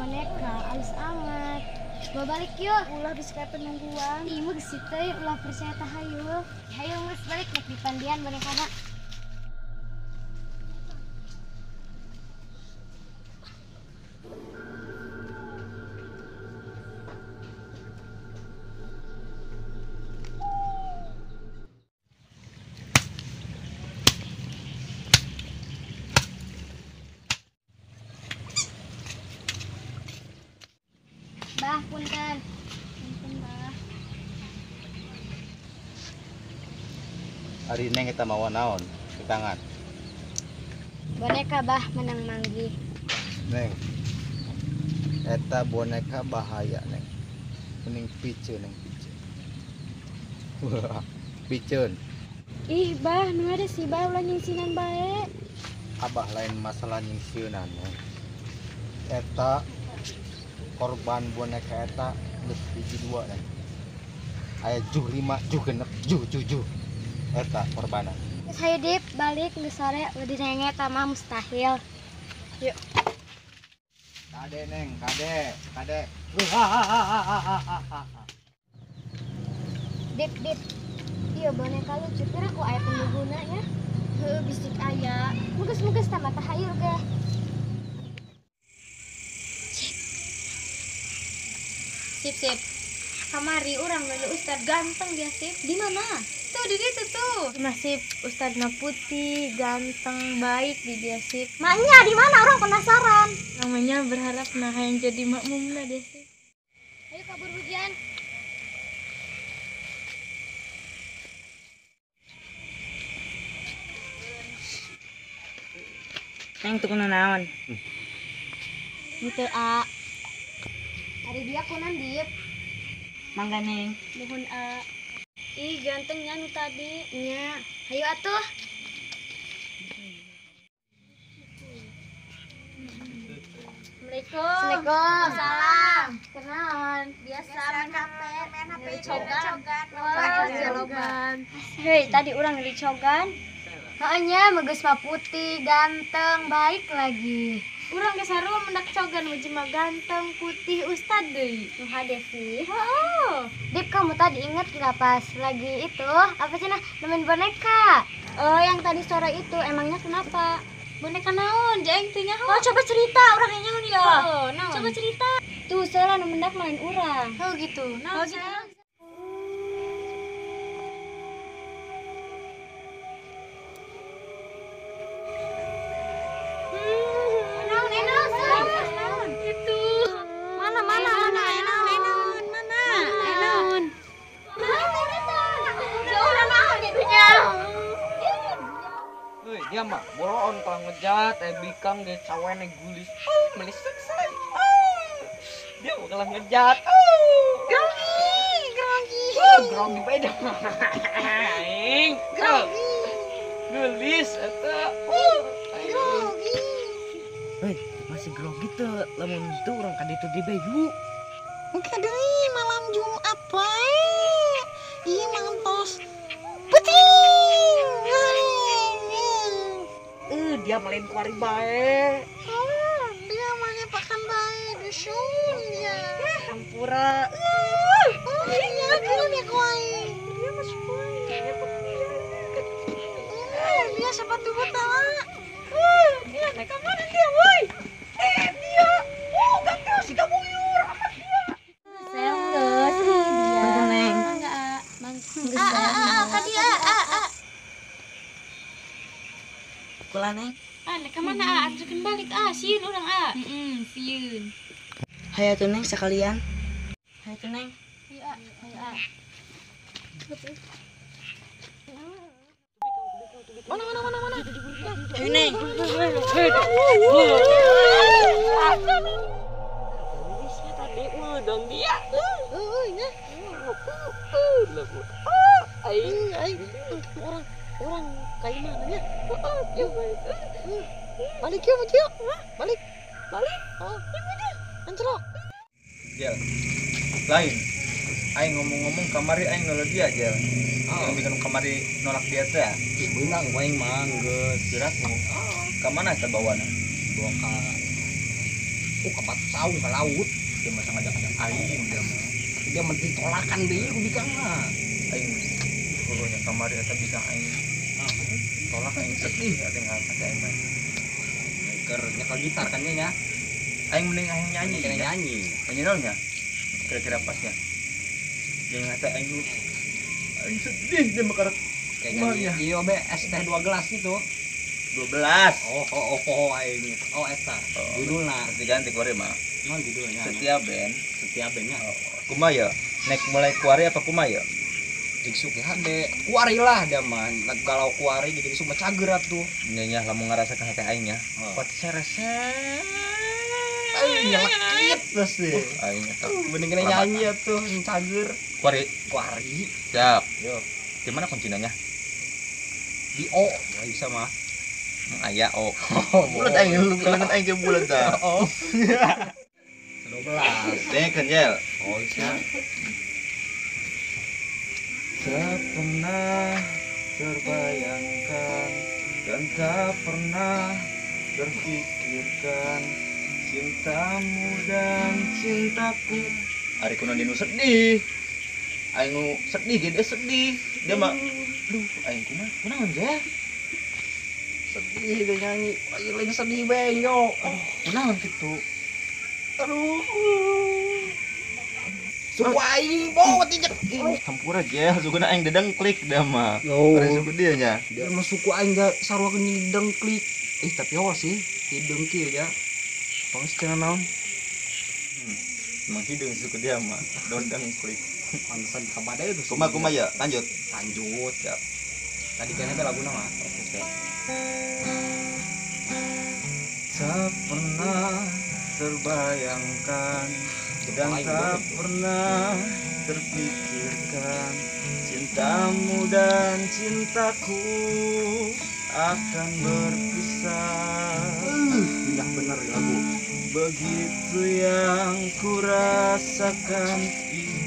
boneka halus amat. Gua balik yuk. Ulah bisa kayak penungguan. Ih mah geus teh ulah percaya tah hayu. Hayu geus balik nek dipandian bonekana. Bah, punten. Punten, Bah. Hari Neng kita mau naon di tangan. Boneka Bah menang manggi. Neng, eta boneka bahaya Neng. Mending piceun Neng piceun. Wah, piceun. Ih, Bah, nu ada sih Bah ulah nyingsinan bae. Abah lain masalah nyingsieunan Neng. Eta korban boneka eta geus hiji dua Neng. Aya juh 5, juh 6, juh. Eta korbanna. Geus hayu Dip, balik geus sore udah nenge tah mah mustahil. Yuk. Kade Neng, kade. Dip. Ieu boneka lucu kira ku aya pengguna ya. Heuh, bisik aya. Muges tah mata hayu ge. Sip. Kamari urang meuli Ustad ganteng dia Sip. Di mana? Tuh di ditu tuh. Nasib Ustadna putih, ganteng, baik di dia Sip. Maknya di mana orang penasaran. Namanya berharap nah yang jadi makmumna dia Sip. Ayo kabur hujan. Neng tuh kuna naon? Gitu A. Hari dia kunan Dip. Mangga Neng. Nuhun A. Ih, gantengnya nu tadi. Nya, hayu atuh. Assalamualaikum. Assalamualaikum. Salam. Kenaon? Biasa main HP, Cogan. Wah, jalogan. Hei, tadi orang dari Cogan. Hanya meges mah putih, ganteng, baik lagi. Urang ge sarua mendak cogan uji mah ganteng, putih, ustad deui. Nuha Devi. Oh. Dip, kamu tadi inget nggak pas lagi itu apa sih nah nemenin boneka? Oh, yang tadi sore itu emangnya kenapa? Boneka naon? Jaing teh nyaho. Oh, coba cerita orang yang nyaho ya. Oh, naon? Coba cerita. Tuh, salah nu mendak main urang. Oh gitu. Naon? Oh, gitu. Naon? Itu. Mana? Heuh, dia mah boroon kalau ngejat, bikang ge cawen gulis. Melisik say. Dia mau kalah ngejat. Grogi beda. Aing. Gelis eta. Hei, masih grogi teh lamun itu orang kaditu di Bayu. Mungkin deui malam Jumat bae. Ieu mantos penting. Dia melain kuari bae. Oh, dia menyepakan bae dusun dia. Hampura. Oh, iya kan ya kuai. Dia masih kuai. Dia sepatu buta. Dia naik kemana dia, woi? Dia. Oh, gatel si kabuyur. Apa dia? Serius dia. Mangga, Neng. Tadi A. Kula Neng. Nek ka mana? Anjekeun balik sieun urang sieun. Hayu tuh Neng sekalian. Hayu tuh Neng. Mana? Hayu Neng. Tadi udang dia. Orang kayak mana ya? Balik yuk, Mucio. Balik. Oh, anjlok. Jel. Lain. Aing ngomong-ngomong kamari aing nolak dia Jel. Yang bikin kamari nolak dia teh. Beunang aing mah geus Gerakmu. Ka mana teh bawana? bawa ka Oh kabat saung ke laut. Dia masa ngajak-ngajak aing dia mah. Dia menti tolakan deui ku bikang mah. Aing pokoknya kamari eta bikang aing. Tolak aing sedih atuh ngangkat aing mah. Keur nyekel gitar kan nya. Aing mending aing nyanyi. Kena nyanyi. Nyanyi naon nya? Kira-kira pas ya. Jeung ngata aing sedih dia mah kayak nyanyi. Iya be es teh 2 gelas itu. 12. Oh aing. Oh eta. Judulna diganti kuari mah. Naon judulnya? Setia band nya. Kumaha ya? Nek mulai kuari apa kumaha ya? Jigsuk hade. Kuari lah dia mah. Kalau kuari jadi jigsuk mah cager atuh. Nya lamun ngarasakeun hate aing nya. Pot sereset. Aing nyelekit terus deh. Aing eta. Mending kena nyanyi atuh cager. Kuari. Siap. Yo. Di mana kuncinya? Di O. Ya bisa mah. Aya O. Bulat aing lu lengan aing ke bulat dah. Oh. 12. Teh kenjel. Oh iya. Tak pernah terbayangkan dan tak pernah terpikirkan cintamu dan cintaku. Ari kunaon dinu sedih. Aing nu sedih gede sedih. Dia mah aduh aing kunaon Jel? Sedih dia nyanyi. Aing lagi sedih bae yo. Aduh kunaon kitu? Aduh. Suku aing bawa tijek. Hampura Jel, sukuna aing dedeng klik dah mah. Ari suku dia nya. Dia mah suku aing ga sarua nyideng klik. Tapi awas sih, hidung kieu ya. Panges cenah naon? Emang hidung suku dia mah, dondang klik. Pantesan kabadai itu. Kumaha ya? Lanjut ya. Tadi kayaknya laguna mah. Tak pernah terbayangkan dan tak pernah terpikirkan cintamu dan cintaku akan berpisah. Tidak benar lagu. Begitu yang kurasakan ini.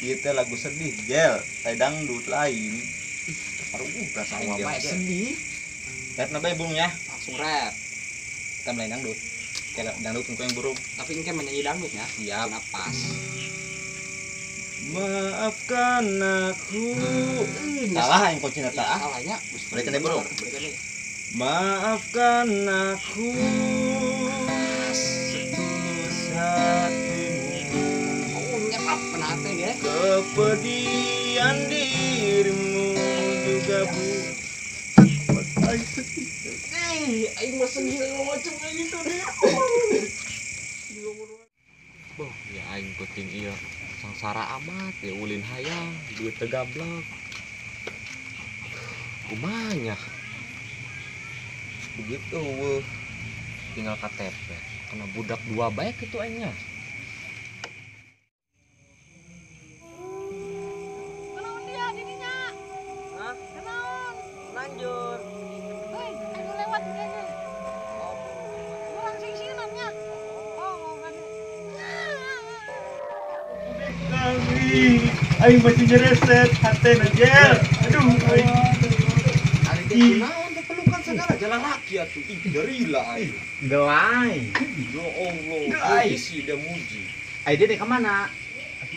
Kita lagu sedih, Jel. Saya dangdut lain. Aduh, rasa apa sedih. Rap nabe burungnya, langsung rap. Kita mulai dangdut. Kayak dangdut untuk yang burung. Tapi ini kan menyanyi dangdutnya. Siap. Napas. Maafkan aku. Salah yang kunci nata. Salahnya. Mereka nih burung. Maafkan aku setulus hatimu. Oh nyekap penate ya. Kepedihan dirimu juga bu. Aing mah sedih macam kayak gitu deh. Boh, ya aing kuting ieu sangsara amat ya ulin hayang duit tegablok. Kumanya? Begitu tinggal KTP. Kena budak 2 baik itu aingnya. Kenaon dia didinya? Hah? Kenaon? Lanjut. Hei, ayo lewat kayaknya. Kurang singsinannya. Oh, kan. Aing masih nyereset hatena Jel. Aduh, aing. Ari teh naon teh pelukan segala jalan laki atuh. Ih, gerila aing. Gelai. Ya Allah, isi dia muji. Ai dia ka mana?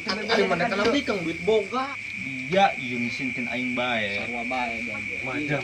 Ari mana kana bikang duit boga. Dia ieu ngisinkeun aing bae. Sarua bae dia. Maja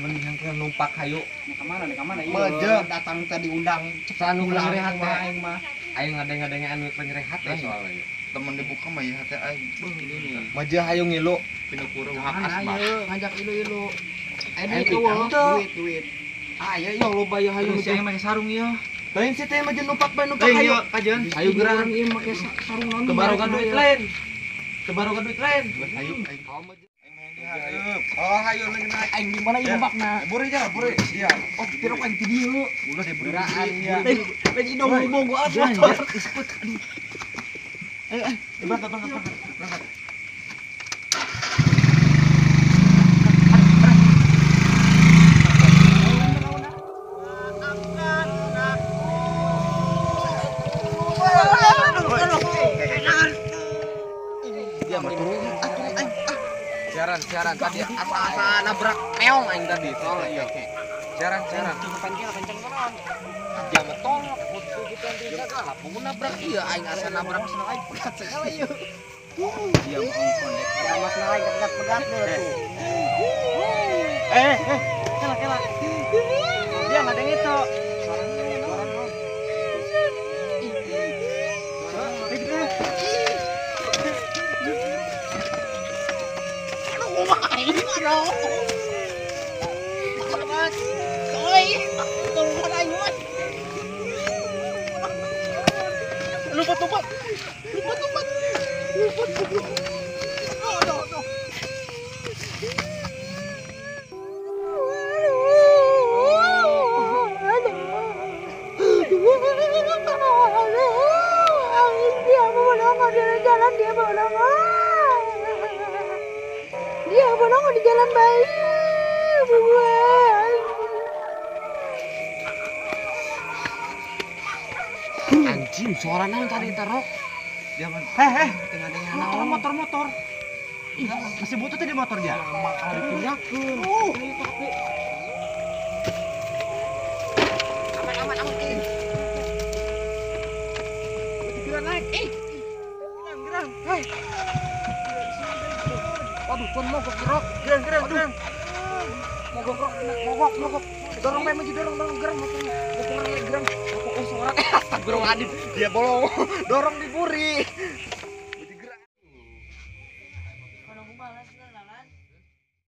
mending kan numpak hayu. Ka mana ieu? Maja datang tadi undang cepsanu rehat aing mah. Aing ngadeng-ngadengan duit penyerehat teh soalnya. Temen dibuka mah ya hati aing. Maja hayu ngilu pinu kurung hak asma. Ngajak ilu-ilu. Duit. Aya yo loba ya hayu si aing make sarung ieu. Lain si teh mah numpak bae numpak hayu. Kajen. Hayu gerahan ieu make sarung naon. Kebarogan duit lain. Hayu aing kaum aja. Aing main dihareup. Oh hayu lagi naik. Aing di mana ieu numpakna? Buri ja, buri. Iya. Oh pirok aing ti dieu. Ulah deh buri. Lagi dong bogo atuh. Isput. Ayo, berangkat. Dia mah turun. Siaran tadi asa nabrak meong aing tadi. Soalnya Jarang. Cukup kencang konon. Dia metolok, waktu kita yang segala. Pengen nabrak iya, aing asa nabrak senang aing pegat segala ieu. Dia mau kondek. Ya mas naik pegat dulu tuh. Kela. Dia nggak ada yang itu. Lupa. Dia mau di jalan bayi. Anjing, suara naon tadi taro? Dia man. Tengah ada yang naon. Motor. Masih butuh tadi motor dia. Makanya dipinjahkeun. Aman. Gerang naik. Gerang. Hei. Waduh, pun mogok gerok. Gerang. Mogok. Dorong maju dorong gerang motornya. Gerang. Suara. Astagfirullahaladzim. Dia bolong. Dorong di puri.